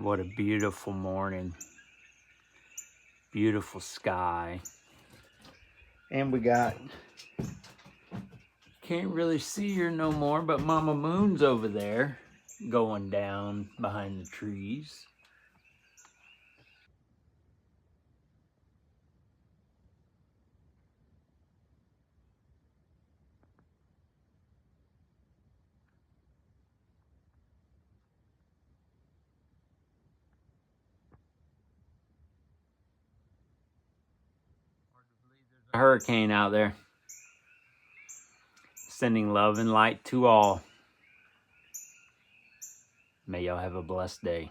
What a beautiful morning. Beautiful sky. And we got, can't really see her no more, but Mama Moon's over there going down behind the trees. A hurricane out there. Sending love and light to all. May y'all have a blessed day.